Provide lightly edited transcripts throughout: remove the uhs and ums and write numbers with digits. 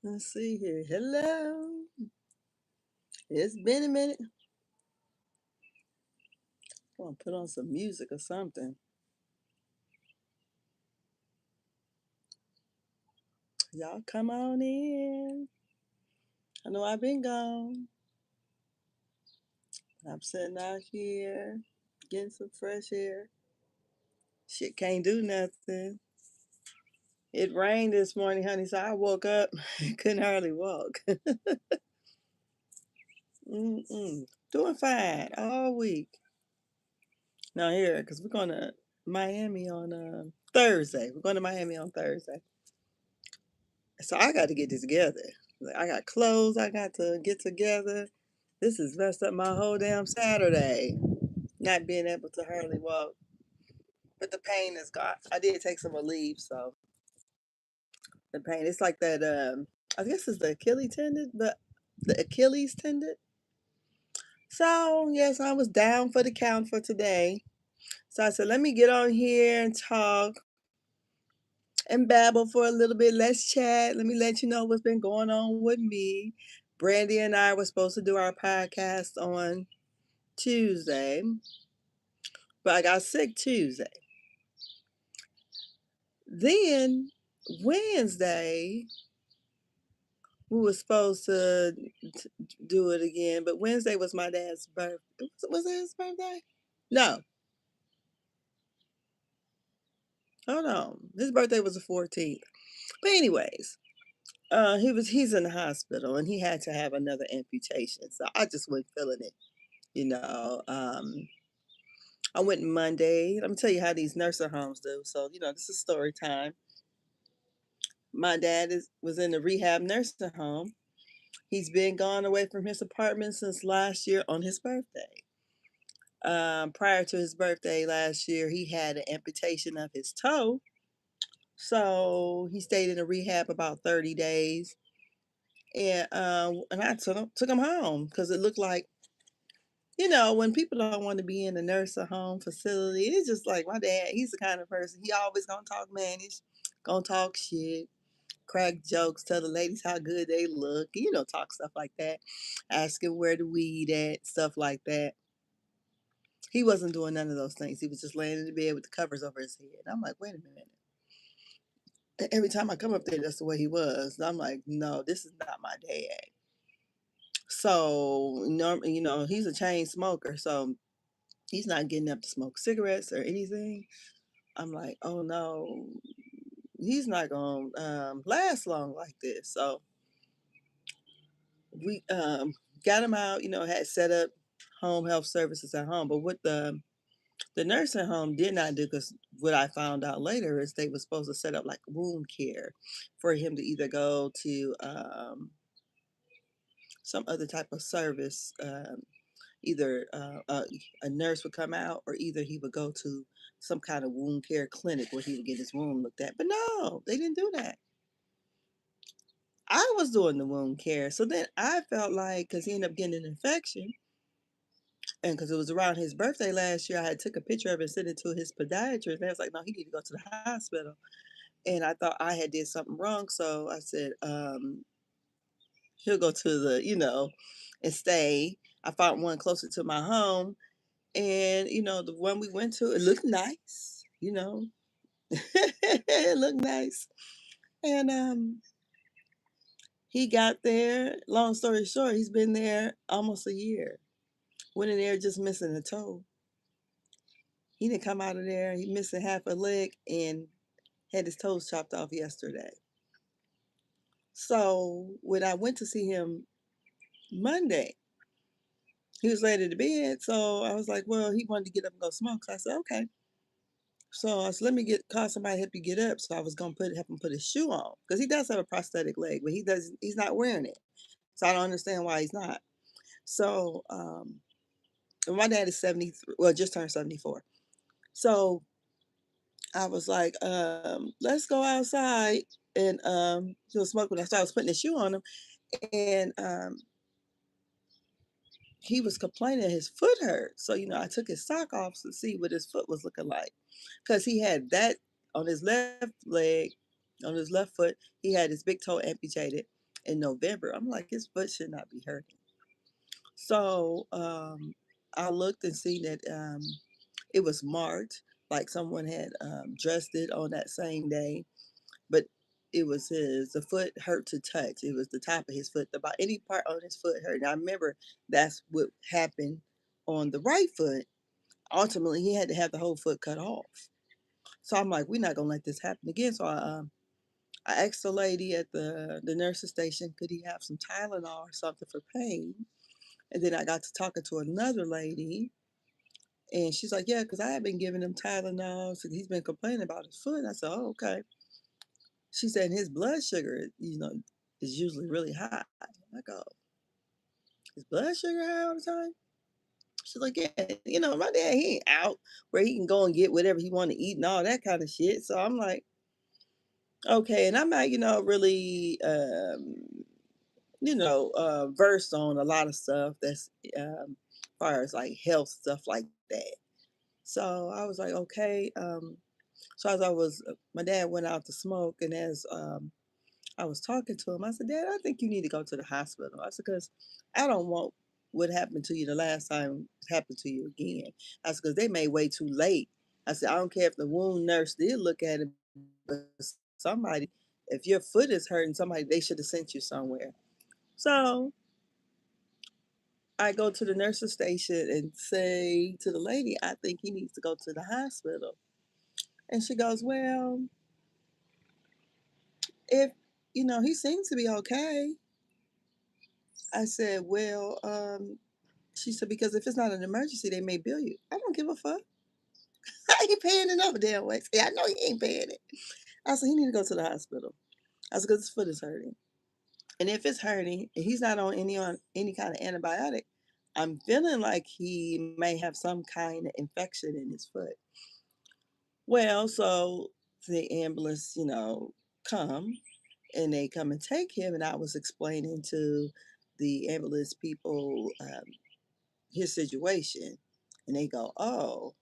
Let's see here. Hello. It's been a minute. I'm gonna put on some music or something. Y'all come on in. I know I've been gone. I'm sitting out here getting some fresh air. Shit can't do nothing. It rained this morning, honey, so I woke up couldn't hardly walk. Mm-mm. Doing fine all week. Now here, because we're going to Miami on Thursday. We're going to Miami on Thursday. So I got to get this together. Like, I got clothes I got to get together. This has messed up my whole damn Saturday. Not being able to hardly walk. But the pain is gone. I did take some relief, so the pain. It's like that I guess it's the Achilles tendon, but the Achilles tendon. So yes, I was down for the count for today. So I said, let me get on here and talk and babble for a little bit. Let's chat. Let me let you know what's been going on with me. Brandy and I were supposed to do our podcast on Tuesday, but I got sick Tuesday. Then Wednesday, we were supposed to do it again, but Wednesday was my dad's birthday. Was it his birthday? No, hold on. His birthday was the 14th. But anyways, he's in the hospital and he had to have another amputation. So I just wasn't feeling it, you know. I went Monday. Let me tell you how these nursing homes do. So, this is story time. My dad was in the rehab nursing home. He's been gone away from his apartment since last year on his birthday. Prior to his birthday last year, he had an amputation of his toe. So he stayed in a rehab about 30 days. And I took him home because it looked like, when people don't want to be in a nursing home facility, it's just like my dad, he's the kind of person, he always gonna talk mannish, gonna talk shit, crack jokes, tell the ladies how good they look, talk stuff like that, asking where the weed at, stuff like that. He wasn't doing none of those things. He was just laying in the bed with the covers over his head. I'm like, wait a minute. And every time I come up there, that's the way he was. And I'm like, no, this is not my dad. So, he's a chain smoker. So he's not getting up to smoke cigarettes or anything. I'm like, oh no, he's not going to last long like this. So we got him out, had set up home health services at home. But what the nursing home did not do, because what I found out later is they were supposed to set up like wound care for him to either go to some other type of service. Either a nurse would come out, or either he would go to some kind of wound care clinic where he would get his wound looked at. But no, they didn't do that. I was doing the wound care. So then I felt like, because he ended up getting an infection, and because it was around his birthday last year, I had took a picture of it and sent it to his podiatrist. And I was like, no, he need to go to the hospital. And I thought I had did something wrong. So I said, he'll go to and stay. I found one closer to my home. And, the one we went to, it looked nice, it looked nice. And he got there, long story short, he's been there almost a year. Went in there just missing a toe. He didn't come out of there, he missing half a leg and had his toes chopped off yesterday. So when I went to see him Monday, he was laid in the bed. So I was like, well, he wanted to get up and go smoke. So I said, okay. So I said, let me call somebody to help you get up. So I was gonna help him put his shoe on, because he does have a prosthetic leg, but he's not wearing it. So I don't understand why he's not. So my dad is 73, well, just turned 74. So I was like, let's go outside and do a smoke. When I was putting the shoe on him, and he was complaining his foot hurt. So, I took his sock off to see what his foot was looking like. Because he had that on his left leg, on his left foot, he had his big toe amputated. in November. I'm like, his foot should not be hurting. So I looked and seen that it was marked, like someone had dressed it on that same day, but it was the foot hurt to touch. It was the top of his foot. About any part on his foot hurt. And I remember that's what happened on the right foot. Ultimately, he had to have the whole foot cut off. So I'm like, we're not gonna let this happen again. So I asked the lady at the nurse's station, could he have some Tylenol or something for pain? And then I got to talking to another lady, and she's like, yeah, because I had been giving him Tylenol. So he's been complaining about his foot. And I said, oh, okay. She said his blood sugar, is usually really high. I go, his blood sugar high all the time? She's like, yeah, my dad, he ain't out where he can go and get whatever he want to eat and all that kind of shit. So I'm like, okay. And I'm not, really, versed on a lot of stuff that's, far as like health stuff like that. So I was like, okay. So as my dad went out to smoke, and as I was talking to him. I said, Dad, I think you need to go to the hospital. I said, because I don't want what happened to you the last time happened to you again. I said, because they may wait too late. I said, I don't care if the wound nurse did look at it, but somebody, if your foot is hurting, they should have sent you somewhere. So I go to the nurse's station and say to the lady, I think he needs to go to the hospital. And she goes, well, if, he seems to be okay. I said, well, she said, because if it's not an emergency, they may bill you. I don't give a fuck. I ain't paying it no damn way. See, I know he ain't paying it. I said, he need to go to the hospital. I said, because his foot is hurting. And if it's hurting and he's not on any kind of antibiotic, I'm feeling like he may have some kind of infection in his foot. Well, so the ambulance, come and they come and take him. And I was explaining to the ambulance people his situation. And they go, oh.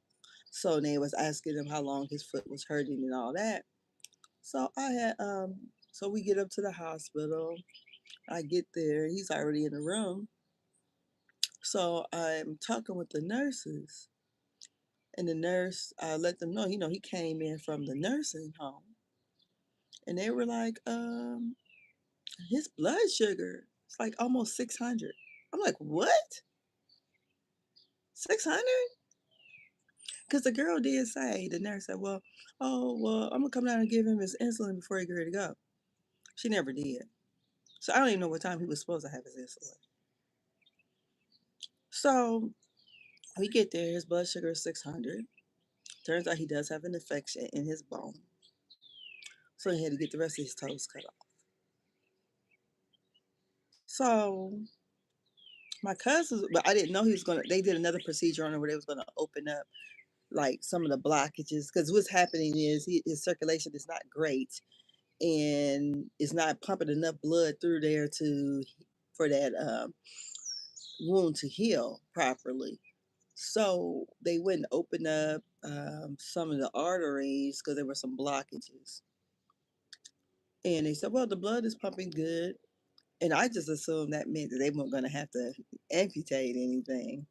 So they was asking him how long his foot was hurting and all that. So so we get up to the hospital. I get there, he's already in the room. So I'm talking with the nurses, and the nurse let them know, he came in from the nursing home, and they were like, his blood sugar is like almost 600. I'm like, what? 600? Because the girl did say, the nurse said, well, oh, well, I'm going to come down and give him his insulin before he get ready to go. She never did. So I don't even know what time he was supposed to have his insulin. So we get there, his blood sugar is 600. Turns out he does have an infection in his bone. So he had to get the rest of his toes cut off. So my cousins, but I didn't know they did another procedure on him where they was going to open up like some of the blockages. Because what's happening is his circulation is not great, and it's not pumping enough blood through there for that wound to heal properly. So they went and opened up some of the arteries because there were some blockages. And they said, well, the blood is pumping good. And I just assumed that meant that they weren't going to have to amputate anything.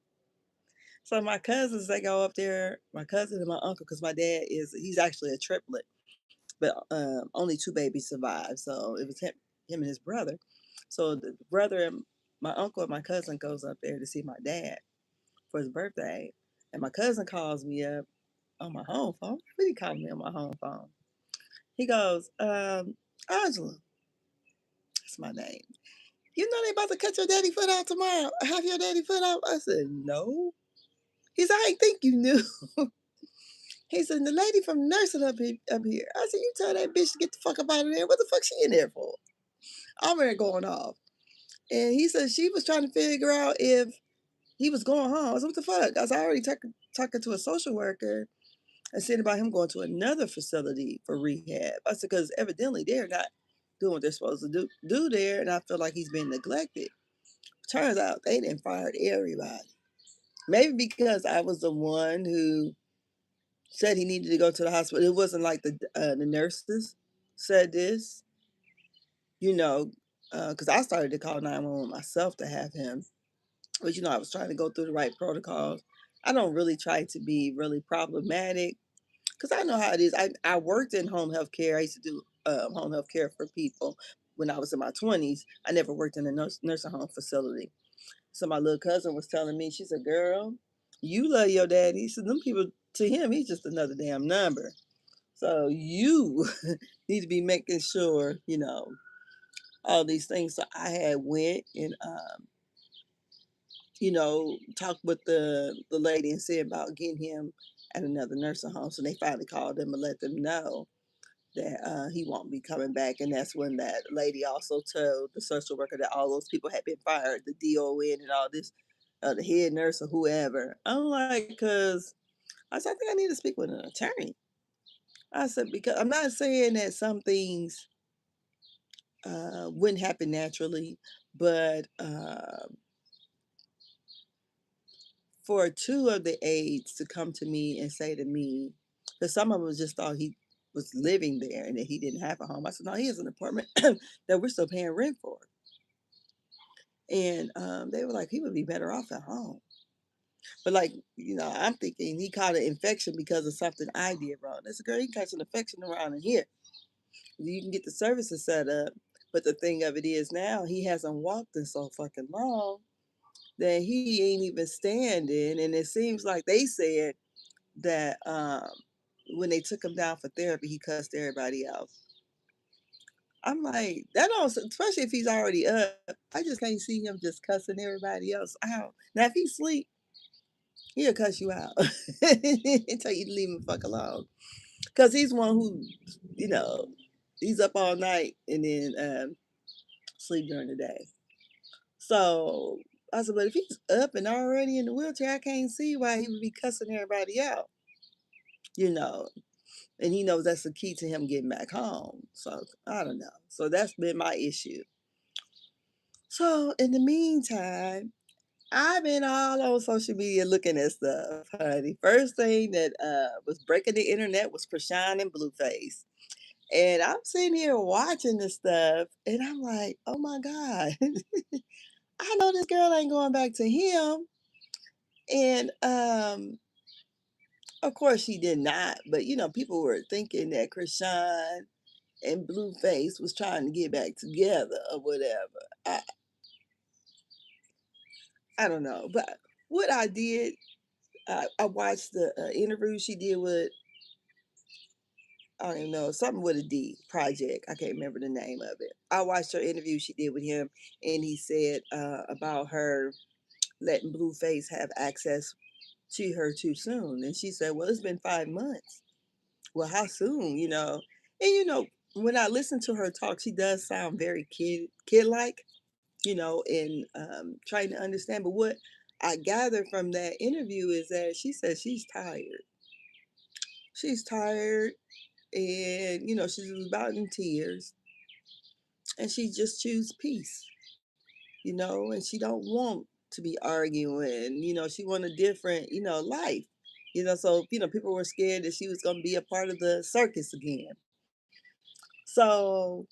So my cousins, they go up there, my cousin and my uncle, because my dad he's actually a triplet, but only two babies survived. So it was him and his brother. So the brother and my uncle and my cousin goes up there to see my dad for his birthday. And my cousin calls me up on my home phone. What he called me on my home phone? He goes, Angela, that's my name. You know they about to cut your daddy foot out tomorrow. Have your daddy foot out? I said, no. He said, I didn't think you knew. He said, the lady from nursing up here. I said, you tell that bitch to get the fuck up out of there. What the fuck she in there for? I'm there going off. And he said she was trying to figure out if he was going home. I said, what the fuck? I was already talking to a social worker and said about him going to another facility for rehab. I said, because evidently they're not doing what they're supposed to do there. And I feel like he's been neglected. Turns out they didn't fire everybody. Maybe because I was the one who said he needed to go to the hospital. It wasn't like the nurses said this, you know. because I started to call 911 myself to have him. But I was trying to go through the right protocols. I don't really try to be really problematic because I know how it is. I worked in home health care. I used to do home health care for people when I was in my 20s. I never worked in a nursing home facility. So my little cousin was telling me, she said, "Girl, you love your daddy." He said, "Them people, to him, he's just another damn number. So you need to be making sure, all these things." So I had went and talked with the lady and said about getting him at another nursing home. So they finally called him and let them know that he won't be coming back. And that's when that lady also told the social worker that all those people had been fired, the DON and all this, the head nurse or whoever. I'm like, because I said, I think I need to speak with an attorney. I said, because I'm not saying that some things wouldn't happen naturally, but for two of the aides to come to me and say to me, because some of them just thought he was living there and that he didn't have a home. I said, no, he has an apartment that we're still paying rent for. And they were like, he would be better off at home. But like, I'm thinking he caught an infection because of something I did wrong. I said, girl, you can catch an infection around in here. You can get the services set up. But the thing of it is now he hasn't walked in so fucking long that he ain't even standing. And it seems like they said that when they took him down for therapy, he cussed everybody out. I'm like, that don't, especially if he's already up. I just can't see him just cussing everybody else out. Now, if he sleep, he'll cuss you out and tell you to leave him the fuck alone. Because he's one who, you know, he's up all night and then sleep during the day. So I said, but if he's up and already in the wheelchair, I can't see why he would be cussing everybody out, you know. And he knows that's the key to him getting back home. So I don't know. So that's been my issue. So in the meantime, I've been all on social media looking at stuff, honey. First thing that was breaking the internet was Krishan and Blueface. And I'm sitting here watching this stuff, and I'm like, oh my God, I know this girl ain't going back to him. And of course she did not, but people were thinking that Krishan and Blueface was trying to get back together or whatever. I don't know, but what I did, I watched the interview she did with, I don't even know, something with a D project. I can't remember the name of it. I watched her interview she did with him, and he said about her letting Blueface have access to her too soon, and she said, "Well, it's been 5 months. Well, how soon? And when I listen to her talk, she does sound very kid like, and trying to understand. But what I gathered from that interview is that she says she's tired. She's tired, and she's about in tears, and she just choose peace. And she don't want to be arguing. She want a different, life. So people were scared that she was going to be a part of the circus again. So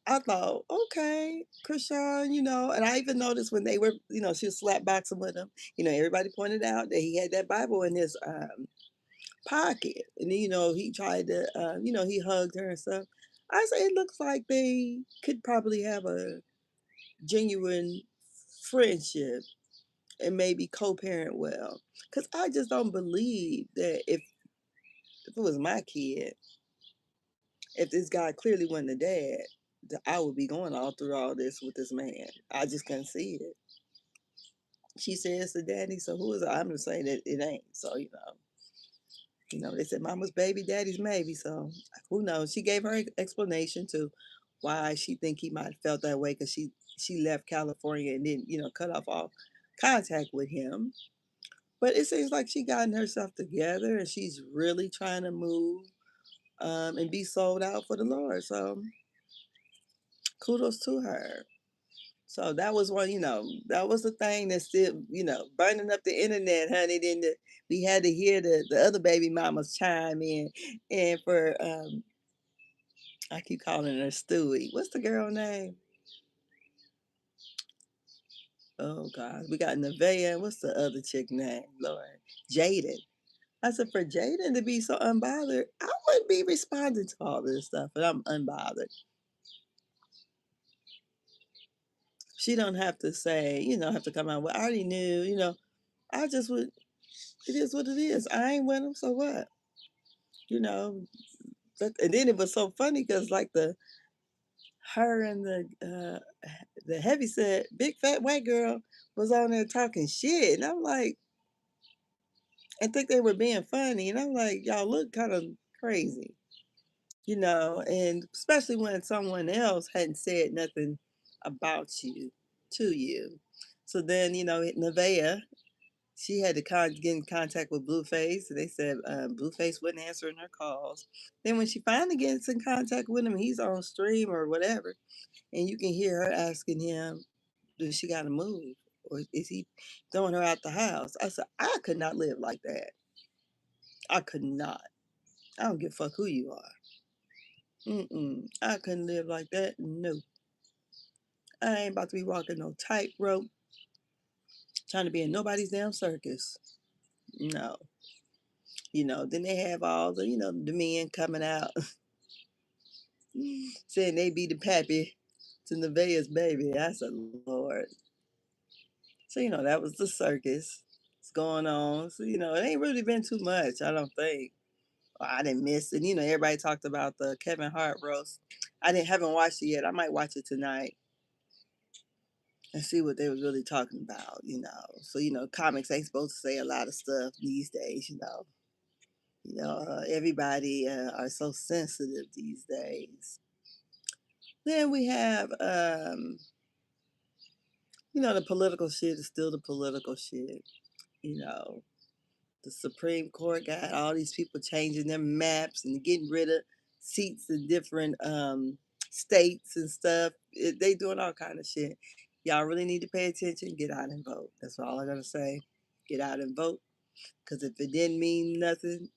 I thought, okay, Krishan, and I even noticed when they were, she was slap boxing with him. Everybody pointed out that he had that Bible in his pocket, and then he tried to, he hugged her and stuff. I said it looks like they could probably have a genuine friendship and maybe co-parent well. Cause I just don't believe that if it was my kid, if this guy clearly wasn't the dad, that I would be going all through all this with this man. I just couldn't see it. She said it's the daddy, so who is it? I'm just saying that it ain't. So they said mama's baby, daddy's maybe. So who knows? She gave her explanation to why she think he might have felt that way because she left California and then cut off all contact with him. But it seems like she gotten herself together and she's really trying to move and be sold out for the Lord. So kudos to her. So that was one, that was the thing that's still, burning up the internet, honey. Then we had to hear the other baby mamas chime in. And for, I keep calling her Stewie. What's the girl name? Oh God, we got Nevaeh. And what's the other chick name? Lord, Jaden. I said for Jaden to be so unbothered, I wouldn't be responding to all this stuff, but I'm unbothered. She don't have to say, have to come out. Well, I already knew, I just would. It is what it is. I ain't with him, so what? You know. And then it was so funny because like her and the heavy set big fat white girl was on there talking shit, and I'm like, I think they were being funny, and I'm like, y'all look kind of crazy, and especially when someone else hadn't said nothing about you to you. So then, Nevaeh, she had to get in contact with Blueface, and they said Blueface wasn't answering her calls. Then when she finally gets in contact with him, he's on stream or whatever, and you can hear her asking him, "Does she got to move, or is he throwing her out the house?" I said, "I could not live like that. I could not. I don't give a fuck who you are. I couldn't live like that. No, I ain't about to be walking no tightrope, trying to be in nobody's damn circus. No." Then they have all the men coming out saying they be the pappy to Nevaeh's baby. I said, Lord. So, that was the circus. It's going on. So, it ain't really been too much, I don't think. I didn't miss it. Everybody talked about the Kevin Hart roast. Haven't watched it yet. I might watch it tonight and see what they was really talking about. So, comics ain't supposed to say a lot of stuff these days. Everybody are so sensitive these days. Then we have, the political shit is still the political shit. You know, the Supreme Court got all these people changing their maps and getting rid of seats in different states and stuff. They doing all kind of shit. Y'all really need to pay attention. Get out and vote. That's all I'm gonna say. Get out and vote. Because if it didn't mean nothing,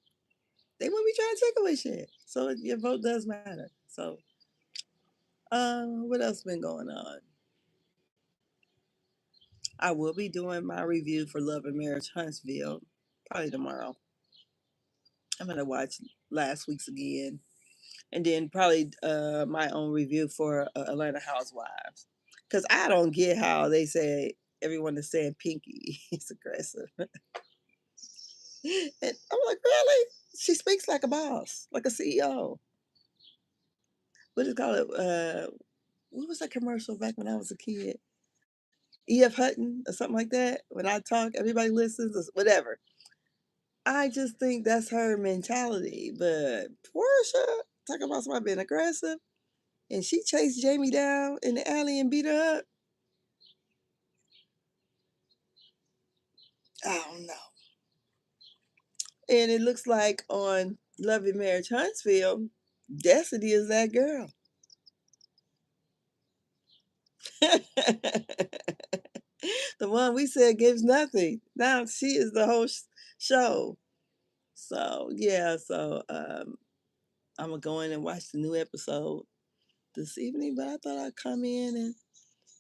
they wouldn't be trying to take away shit. So your vote does matter. So, what else been going on? I will be doing my review for Love and Marriage Huntsville probably tomorrow. I'm gonna watch last week's again, and then probably my own review for Atlanta Housewives, because I don't get how they say everyone is saying Pinky is aggressive, and I'm like, really? She speaks like a boss, like a CEO. What is it called? What was that commercial back when I was a kid? E.F. Hutton or something like that. When I talk, everybody listens, or whatever. I just think that's her mentality. But Portia, talking about somebody being aggressive, and she chased Jamie down in the alley and beat her up. I don't know. And it looks like on Love and Marriage Huntsville, Destiny is that girl. The one we said gives nothing. Now she is the whole show. So yeah, I'm gonna go in and watch the new episode this evening. But I thought I'd come in and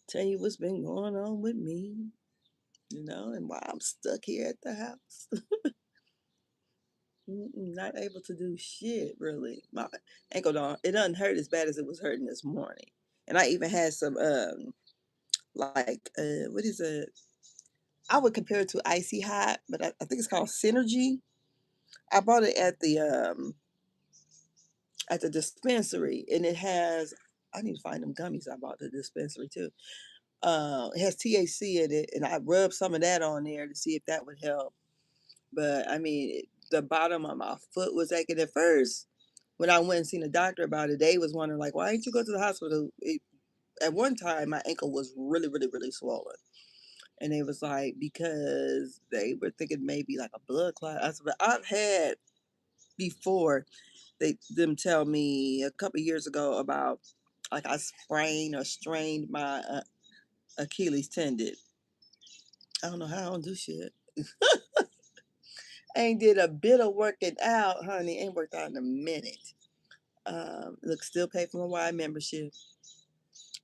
tell you what's been going on with me, and why I'm stuck here at the house. Not able to do shit really. My ankle don't. It doesn't hurt as bad as it was hurting this morning, and I even had some like what is it? I would compare it to Icy Hot, but I think it's called Synergy. I bought it at the dispensary, and it has. I need to find them gummies I bought at the dispensary too. It has THC in it, and I rubbed some of that on there to see if that would help. But I mean, the bottom of my foot was aching at first. When I went and seen a doctor about it, they was wondering like, why didn't you go to the hospital? At one time, my ankle was really, really, really swollen, and they was like because they were thinking maybe like a blood clot. I said, but I've had before them tell me a couple years ago about like I sprained or strained my Achilles tendon. I don't know how I don't do shit. Ain't did a bit of working out, honey. Ain't worked out in a minute. Look, still pay for my Y membership,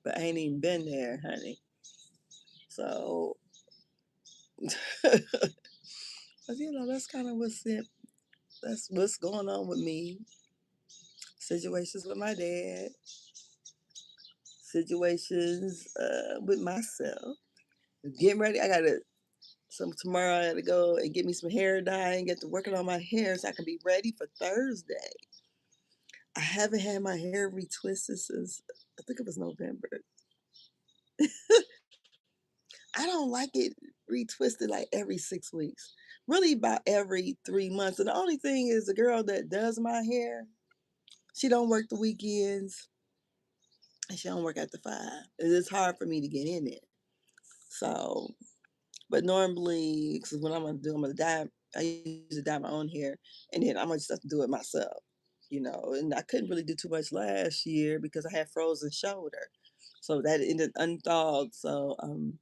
but I ain't even been there, honey. So, but that's kind of that's what's going on with me. Situations with my dad, situations with myself. Getting ready. So tomorrow I gotta go and get me some hair dye and get to working on my hair so I can be ready for Thursday. I haven't had my hair retwisted since I think it was November. I don't like it retwisted like every 6 weeks. Really about every 3 months. And the only thing is the girl that does my hair, she don't work the weekends and she don't work after 5. It's hard for me to get in there. So, but normally, because what I'm gonna dye, I usually dye my own hair, and then I'm gonna just have to do it myself, And I couldn't really do too much last year because I had frozen shoulder, so that ended unthawed. So I'm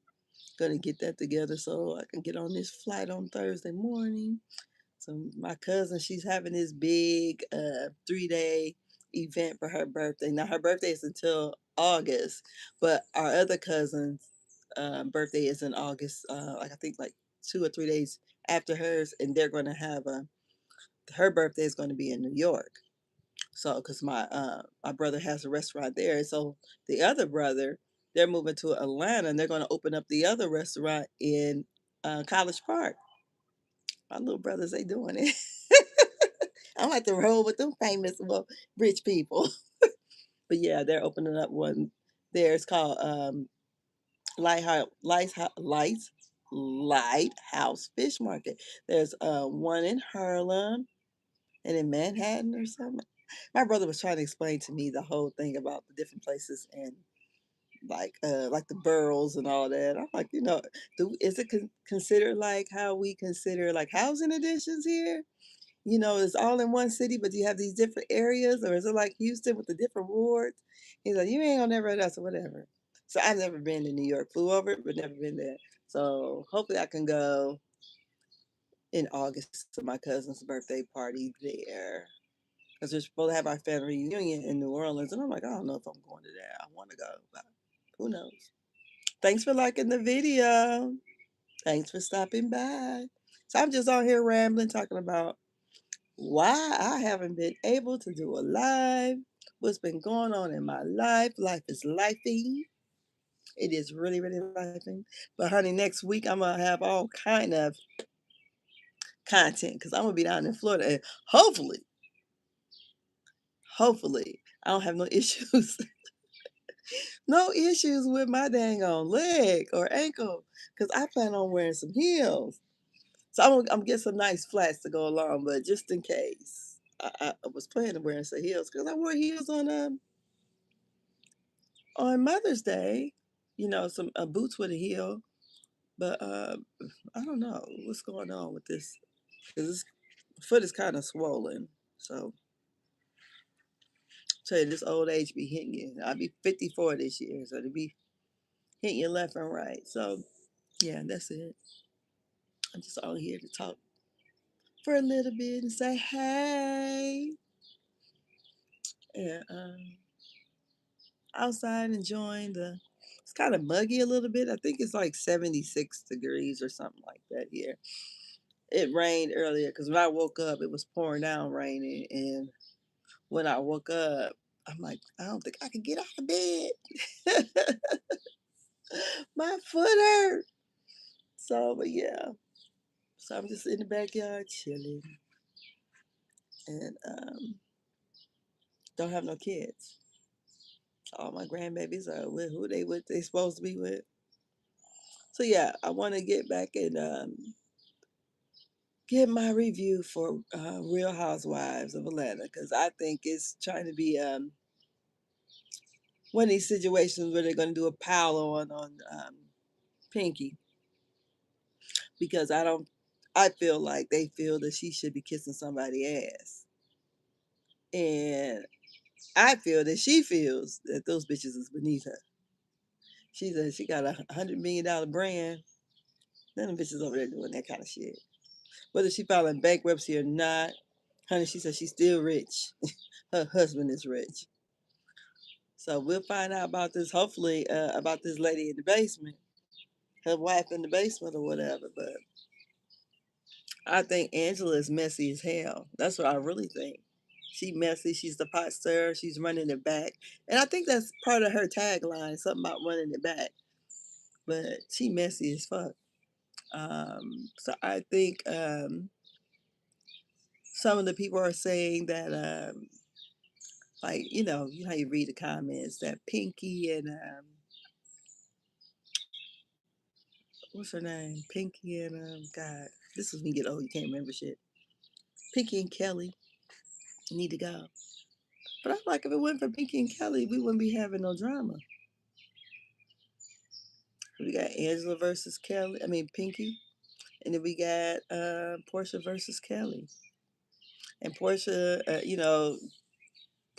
gonna get that together so I can get on this flight on Thursday morning. So my cousin, she's having this big 3-day event for her birthday. Now her birthday is until August, but our other cousin's birthday is in August. Like I think like 2 or 3 days after hers, and they're going to have her birthday is going to be in New York. So because my brother has a restaurant there, so the other brother, they're moving to Atlanta, and they're going to open up the other restaurant in College Park. My little brothers, they doing it. I'm at the roll with them famous, well, rich people. But yeah, they're opening up one there. It's called Lighthouse Fish Market. There's one in Harlem and in Manhattan or something. My brother was trying to explain to me the whole thing about the different places and like the boroughs and all that. I'm like, is it considered like how we consider like housing additions here? It's all in one city, but you have these different areas, or is it like Houston with the different wards? He's like, you ain't gonna never that, so whatever. So I've never been to New York, flew over it, but never been there. So hopefully I can go in August to my cousin's birthday party there. Because we're supposed to have our family reunion in New Orleans. And I'm like, I don't know if I'm going to that. I want to go, but who knows? Thanks for liking the video. Thanks for stopping by. So I'm just on here rambling, talking about why I haven't been able to do a live, what's been going on in my life. Life is lifing. It is really, really lifing. But honey, next week I'm gonna have all kind of content because I'm gonna be down in Florida and hopefully, I don't have no issues. No issues with my dang on leg or ankle. Cause I plan on wearing some heels. So I'm getting some nice flats to go along, but just in case. I was planning on wearing some heels because I wore heels on Mother's Day, some boots with a heel. But I don't know what's going on with this because this foot is kind of swollen. So, tell you, this old age be hitting you. I'll be 54 this year, so to be hitting you left and right. So, yeah, that's it. I'm just all here to talk for a little bit and say hey. And outside enjoying it's kind of muggy a little bit. I think it's like 76 degrees or something like that here. It rained earlier because when I woke up, it was pouring down raining. And when I woke up, I'm like, I don't think I can get out of bed. My foot hurt. So, but yeah. So I'm just in the backyard chilling and don't have no kids. All my grandbabies are with who they supposed to be with. So yeah, I want to get back and get my review for Real Housewives of Atlanta because I think it's trying to be one of these situations where they're going to do a pile on Pinky because I feel like they feel that she should be kissing somebody's ass, and I feel that she feels that those bitches is beneath her. She said she got $100 million brand. None of them bitches over there doing that kind of shit. Whether she filing bankruptcy or not, honey, she said she's still rich. Her husband is rich. So we'll find out about this, hopefully, about this lady in the basement. her wife in the basement or whatever. But I think Angela is messy as hell. That's what I really think. She messy. She's the pot stirrer. She's running it back, and I think that's part of her tagline, something about running it back. But she messy as fuck. So I think some of the people are saying that, like you know how you read the comments that Pinky and what's her name? Pinky and God, this is when you get old, you can't remember shit. Pinky and Kelly need to go. But I'm like, if it wasn't for Pinky and Kelly, we wouldn't be having no drama. We got Angela versus Kelly. I mean Pinky, and then we got Portia versus Kelly. And Portia,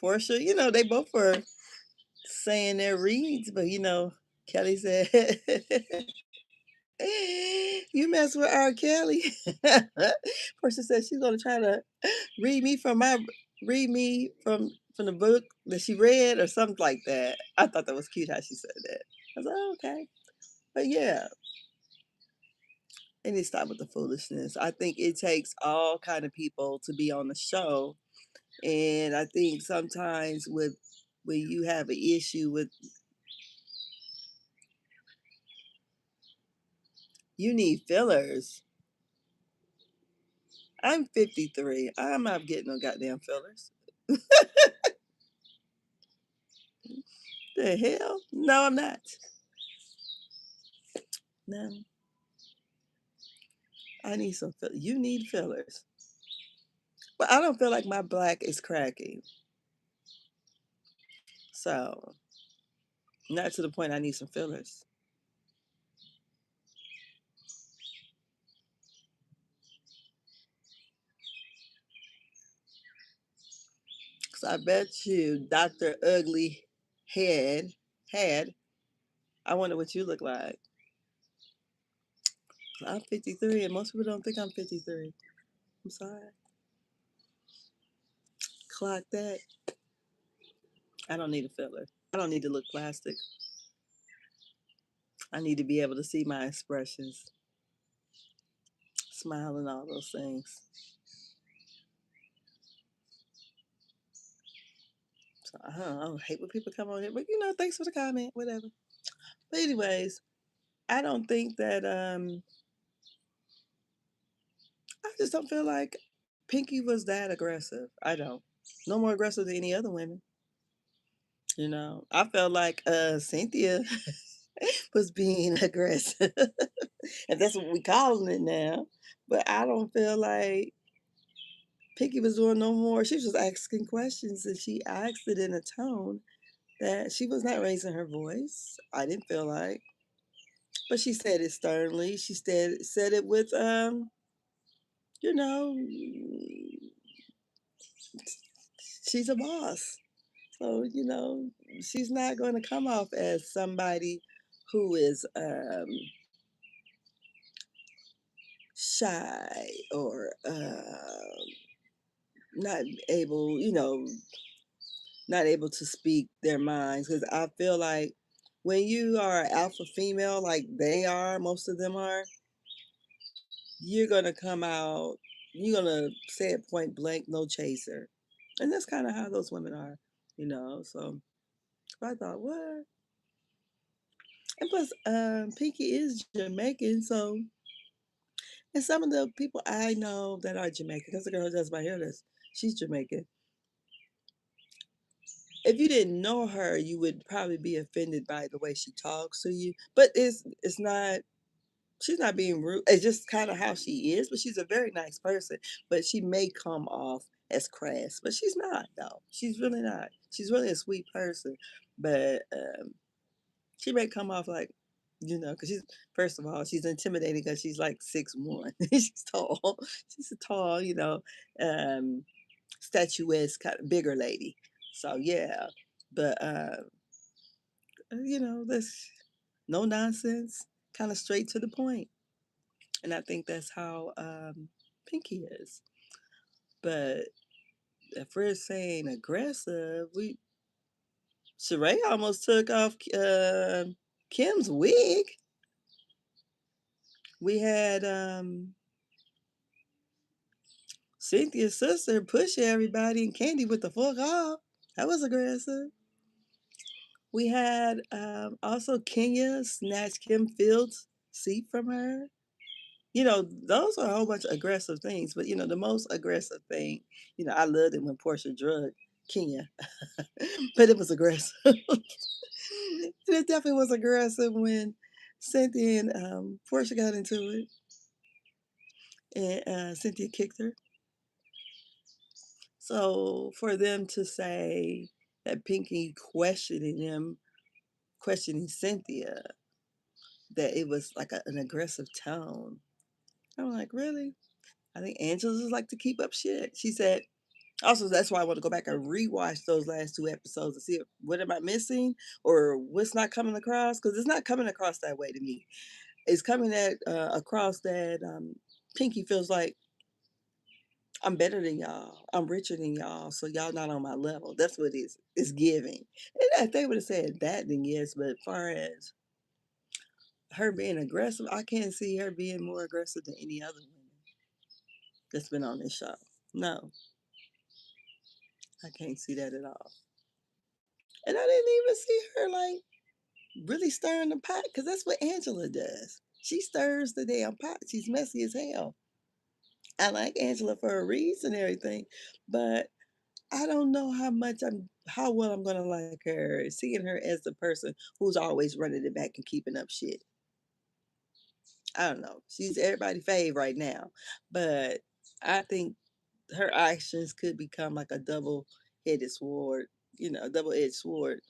Portia, they both were saying their reads, but Kelly said, "You mess with R. Kelly." Portia said she's gonna try to read me from my read me from the book that she read or something like that. I thought that was cute how she said that. I was like, oh, okay, but yeah, they need to stop with the foolishness. I think it takes all kind of people to be on the show, and I think sometimes with when you have an issue with you need fillers. I'm 53. I'm not getting no goddamn fillers. The hell? No, I'm not. No, I need some fillers. You need fillers. But I don't feel like my black is cracking. So, not to the point I need some fillers. Because I bet you Dr. Ugly had, I wonder what you look like. I'm 53 and most people don't think I'm 53. I'm sorry. Clock that. I don't need a filler. I don't need to look plastic. I need to be able to see my expressions, smile, and all those things. So I don't hate when people come on here, but thanks for the comment, whatever. But anyways, I don't think that I just don't feel like Pinky was that aggressive. I don't. No more aggressive than any other women. I felt like Cynthia was being aggressive. And that's what we calling it now. But I don't feel like Pinky was doing no more. She was just asking questions and she asked it in a tone that she was not raising her voice. I didn't feel like. But she said it sternly. She said it with you know, she's a boss. So, she's not going to come off as somebody who is shy or not able, not able to speak their minds. Because I feel like when you are an alpha female, like they are, most of them are, you're going to come out, you're going to say it point blank, no chaser. And that's kind of how those women are. So I thought, what? And plus, Pinky is Jamaican, so and some of the people I know that are Jamaican, because the girl who does my hair, she's Jamaican. If you didn't know her, you would probably be offended by the way she talks to you. But it's not. She's not being rude. It's just kind of how she is. But she's a very nice person. But she may come off as crass, but she's not though. She's really not. She's really a sweet person. But she may come off like, because she's first of all, she's intimidating because she's like 6'1". She's tall. She's a tall, um, statuesque kind of bigger lady. So yeah, but this no nonsense, kind of straight to the point, and I think that's how Pinky is. But if we're saying aggressive, Sheree almost took off Kim's wig. We had Cynthia's sister push everybody and Candy with the fuck off. That was aggressive. We had also Kenya snatch Kim Fields' seat from her. Those are a whole bunch of aggressive things. But the most aggressive thing, I loved it when Portia drugged Kenya, but it was aggressive. It definitely was aggressive when Cynthia and Portia got into it, and Cynthia kicked her. So for them to say that Pinky questioning Cynthia, that it was like an aggressive tone. I'm like, really? I think Angela just like to keep up shit. She said, also, that's why I want to go back and rewatch those last two episodes to see what am I missing or what's not coming across, because it's not coming across that way to me. It's coming across that Pinky feels like I'm better than y'all. I'm richer than y'all, so y'all not on my level. That's what it's giving. And if they would have said that, then yes. But as far as her being aggressive, I can't see her being more aggressive than any other woman that's been on this show. No, I can't see that at all. And I didn't even see her like really stirring the pot, because that's what Angela does. She stirs the damn pot. She's messy as hell. I like Angela for a reason and everything, but I don't know how well I'm gonna like her, seeing her as the person who's always running it back and keeping up shit. I don't know. She's everybody fave right now, but I think her actions could become like a double-headed sword, a double-edged sword,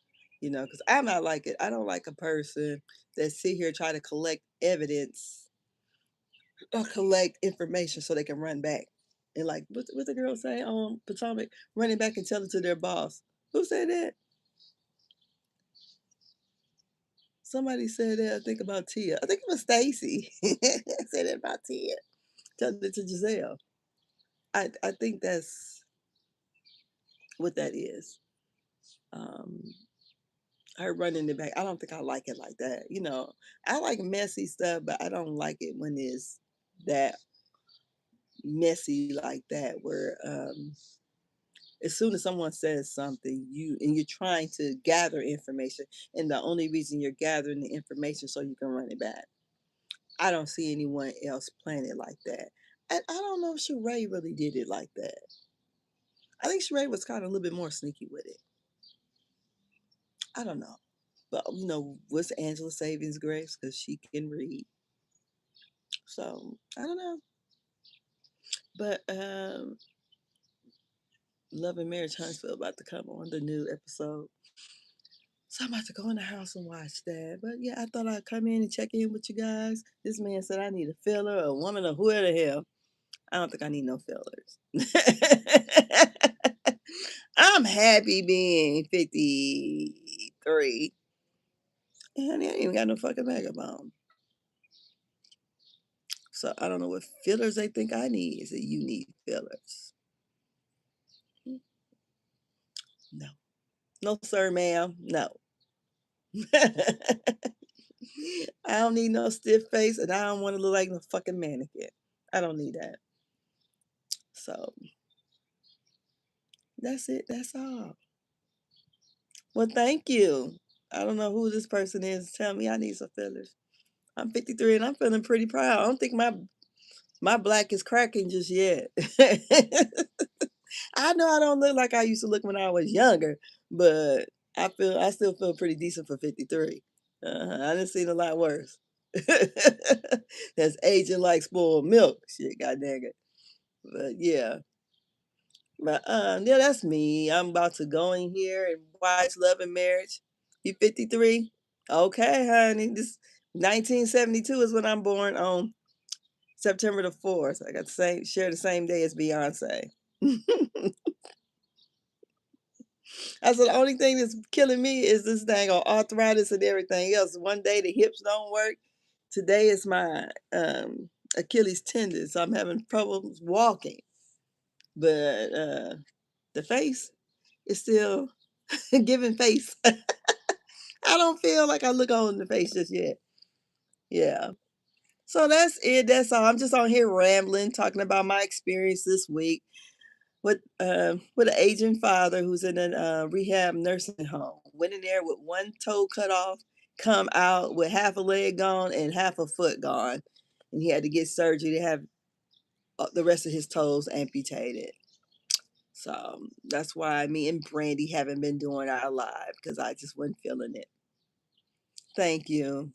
because I'm not like it. I don't like a person that sit here try to collect evidence or collect information so they can run back. And like what the girl say on Potomac, running back and tell it to their boss. Who said that? Somebody said that. I think about Tia. I think it was Stacy. Said that about Tia. Tell it to Giselle. I think that's what that is. Um, her running it back. I don't think I like it like that. I like messy stuff, but I don't like it when it's that messy like that, where as soon as someone says something, you're trying to gather information, and the only reason you're gathering the information so you can run it back. I don't see anyone else playing it like that. And I don't know if Sheree really did it like that. I think Sheree was kind of a little bit more sneaky with it. I don't know. But what's Angela Savings Grace? Because she can read. So I don't know. But Love and Marriage Huntsville about to come on the new episode. So I'm about to go in the house and watch that. But yeah, I thought I'd come in and check in with you guys. This man said I need a filler, a woman, or whoever the hell. I don't think I need no fillers. I'm happy being 53. And I ain't even got no fucking megaphone. So I don't know what fillers they think I need. Is it you need fillers? No. No, sir, ma'am. No. I don't need no stiff face, and I don't want to look like no fucking mannequin. I don't need that. So that's it. That's all. Well, thank you. I don't know who this person is. Tell me I need some fillers. I'm 53 and I'm feeling pretty proud. I don't think my black is cracking just yet. I know I don't look like I used to look when I was younger, but I still feel pretty decent for 53. I done seen a lot worse. That's aging like spoiled milk. Shit, god dang it. But yeah. But yeah, that's me. I'm about to go in here and watch Love and Marriage. You 53? Okay, honey. This 1972 is when I'm born, on September the 4th. I got the same share the same day as Beyonce. I said the only thing that's killing me is this thing on arthritis and everything else. One day the hips don't work. Today is my Achilles tendon, so I'm having problems walking. But the face is still giving face. I don't feel like I look old in the face just yet. Yeah. So that's it. That's all. I'm just on here rambling, talking about my experience this week with an aging father who's in a rehab nursing home. Went in there with one toe cut off, come out with half a leg gone and half a foot gone, and he had to get surgery to have the rest of his toes amputated. So that's why me and Brandy haven't been doing our live because I just wasn't feeling it. Thank you.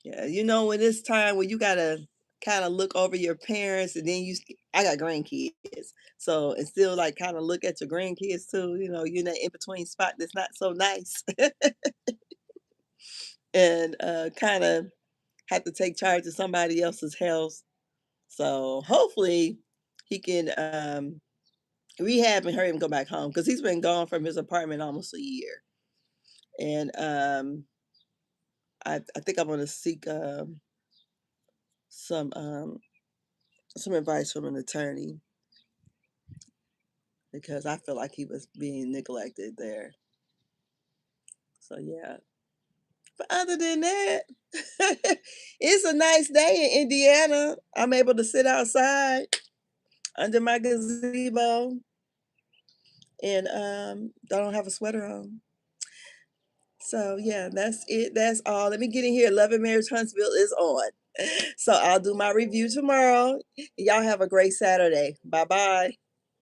Yeah, you know, when it's time when you gotta kind of look over your parents, and then I got grandkids, so and still like kind of look at your grandkids too. You know, you're in that in between spot that's not so nice, and kind of have to take charge of somebody else's health. So hopefully he can rehab and hurry him go back home because he's been gone from his apartment almost a year, and I think I'm gonna seek some um, some advice from an attorney because I feel like he was being neglected there. So yeah. But other than that, it's a nice day in Indiana. I'm able to sit outside under my gazebo and don't have a sweater on. So yeah, that's it. That's all. Let me get in here. Love and Marriage Huntsville is on. So I'll do my review tomorrow. Y'all have a great Saturday. Bye bye.